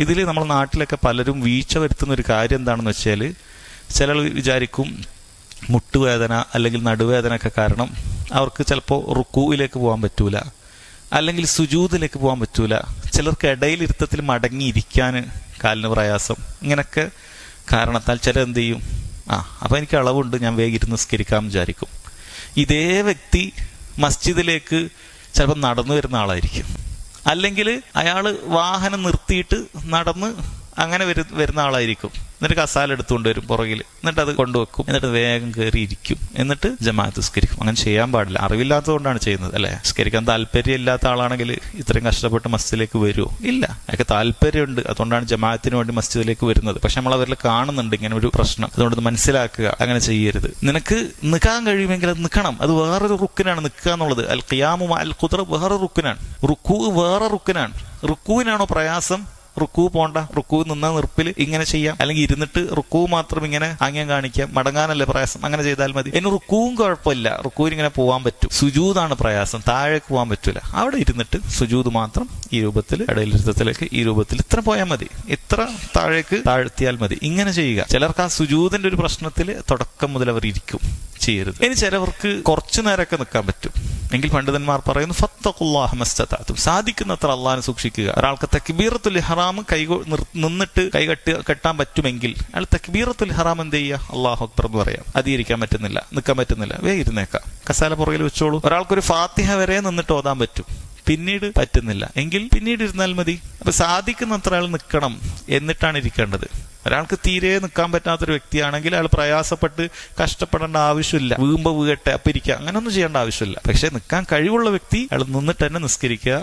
ഇതിൽ നമ്മുടെ നാട്ടിലൊക്കെ പലരും വീഴ്ച വരുത്തുന്ന ഒരു കാര്യം എന്താണെന്ന് വെച്ചാൽ, ചിലർ വിചാരിക്കും മുട്ടുവേദന അല്ലെങ്കിൽ നടുവേദന ഒക്കെ കാരണം അവർക്ക് ചിലപ്പോൾ റുക്കൂയിലേക്ക് പോകാൻ പറ്റൂല, അല്ലെങ്കിൽ സുജൂദിലേക്ക് പോകാൻ പറ്റൂല, ചിലർക്ക് ഇടയിലിരുത്തത്തിൽ മടങ്ങിയിരിക്കാൻ കാലിന് പ്രയാസം, ഇങ്ങനൊക്കെ കാരണത്താൽ ചിലർ എന്ത് ചെയ്യും, അപ്പം എനിക്ക് അളവുണ്ട്, ഞാൻ വേഗം ഇരുന്ന് നിസ്കരിക്കാൻ വിചാരിക്കും. ഇതേ വ്യക്തി മസ്ജിദിലേക്ക് ചിലപ്പോൾ നടന്നു വരുന്ന ആളായിരിക്കും, അല്ലെങ്കിൽ അയാൾ വാഹനം നിർത്തിയിട്ട് നടന്ന് അങ്ങനെ വരുന്ന ആളായിരിക്കും. എന്നിട്ട് കസാല എടുത്തുകൊണ്ട് വരും പുറകിൽ, എന്നിട്ട് അത് കൊണ്ടുവെക്കും, എന്നിട്ട് വേഗം കയറി ഇരിക്കും, എന്നിട്ട് ജമാഅത്ത് നിസ്കരിക്കും. അങ്ങനെ ചെയ്യാൻ പാടില്ല. അറിവില്ലാത്തതുകൊണ്ടാണ് ചെയ്യുന്നത് അല്ലേ. നിസ്കരിക്കാൻ താല്പര്യം ഇല്ലാത്ത ആളാണെങ്കിൽ ഇത്രയും കഷ്ടപ്പെട്ട് മസ്ജിദിലേക്ക് വരുമോ? ഇല്ല, അയാൾക്ക് താല്പര്യമുണ്ട്, അതുകൊണ്ടാണ് ജമാഅത്തിന് വേണ്ടി മസ്ജിദിലേക്ക് വരുന്നത്. പക്ഷെ നമ്മൾ അവരിൽ കാണുന്നുണ്ട് ഇങ്ങനെ ഒരു പ്രശ്നം, അതുകൊണ്ട് മനസ്സിലാക്കുക, അങ്ങനെ ചെയ്യരുത്. നിനക്ക് നിൽക്കാൻ കഴിയുമെങ്കിൽ അത് നിൽക്കണം. അത് വേറൊരു റുക്കിനാണ് നിൽക്കുക എന്നുള്ളത്. അൽ ഖിയാമു അൽ ഖുദ്റ വേറെ റുക്കിനാണ്, റുക്കൂ വേറെ റുക്കിനാണ്. റുക്കൂവിനാണോ പ്രയാസം? റുക്കൂ പോണ്ട, റുക്കൂ നിന്ന നിർപ്പിൽ ഇങ്ങനെ ചെയ്യാം, അല്ലെങ്കിൽ ഇരുന്നിട്ട് റുക്കൂ മാത്രം ഇങ്ങനെ ആംഗ്യം കാണിക്കാം, മടങ്ങാനല്ലേ പ്രയാസം, അങ്ങനെ ചെയ്താൽ മതി. ഇനി റുക്കൂവും കുഴപ്പമില്ല, റുക്കൂവിന് ഇങ്ങനെ പോകാൻ പറ്റും. സുജൂദാണ് പ്രയാസം, താഴേക്ക് പോകാൻ പറ്റൂല, അവിടെ ഇരുന്നിട്ട് സുജൂദ് മാത്രം ഈ രൂപത്തിൽ, ഇടയിലിരുത്തത്തിലേക്ക് ഈ രൂപത്തിൽ ഇത്ര പോയാൽ മതി, ഇത്ര താഴേക്ക് താഴ്ത്തിയാൽ മതി, ഇങ്ങനെ ചെയ്യുക. ചിലർക്ക് ആ സുജൂദിന്റെ ഒരു പ്രശ്നത്തിൽ തുടക്കം മുതൽ അവർ ഇരിക്കും, ചെയ്യരുത്. ഇനി ചിലവർക്ക് കുറച്ചു നേരമൊക്കെ നിൽക്കാൻ പറ്റും, എങ്കിൽ പണ്ഡിതന്മാർ പറയുന്നു ഫത്തഖുല്ലാഹ മസ്തതഅതും, സാധിക്കുന്നത്ര അള്ളാഹിനെ സൂക്ഷിക്കുക. ഒരാൾക്ക് തക്ബീറത്തുൽ ഇഹ്റാം നിന്നിട്ട് കെട്ടാൻ പറ്റുമെങ്കിൽ അയാൾ തക്ബീറത്തുൽ ഇഹ്റാം എന്ത് ചെയ്യുക, അല്ലാഹു അക്ബർ എന്ന് പറയാം. അധികരിക്കാൻ പറ്റുന്നില്ല, നിൽക്കാൻ പറ്റുന്നില്ല, വേഗം ഇരുന്നേക്കാം, കസാല പുറകിൽ വെച്ചോളൂ. ഒരാൾക്കൊരു ഫാത്തിഹ വരെ നിന്നിട്ട് ഓതാൻ പറ്റും, പിന്നീട് പറ്റുന്നില്ല എങ്കിൽ പിന്നീട് ഇരുന്നാൽ മതി. അപ്പൊ സാധിക്കുന്നത്ര ആൾ നിൽക്കണം, എന്നിട്ടാണ് ഇരിക്കേണ്ടത്. ഒരാൾക്ക് തീരെ നിൽക്കാൻ പറ്റാത്തൊരു വ്യക്തിയാണെങ്കിൽ അയാൾ പ്രയാസപ്പെട്ട് കഷ്ടപ്പെടേണ്ട ആവശ്യമില്ല, വീഴട്ടെ അപ്പൊ ഇരിക്കുക, അങ്ങനൊന്നും ചെയ്യേണ്ട ആവശ്യമില്ല. പക്ഷെ നിൽക്കാൻ കഴിവുള്ള വ്യക്തി അയാൾ നിന്നിട്ട് തന്നെ നിസ്കരിക്കുക,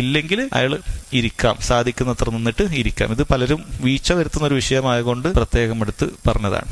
ഇല്ലെങ്കിൽ അയാൾ ഇരിക്കാം, സാധിക്കുന്നത്ര നിന്നിട്ട് ഇരിക്കാം. ഇത് പലരും വീഴ്ച വരുത്തുന്ന ഒരു വിഷയമായതുകൊണ്ട് പ്രത്യേകം എടുത്ത് പറഞ്ഞതാണ്.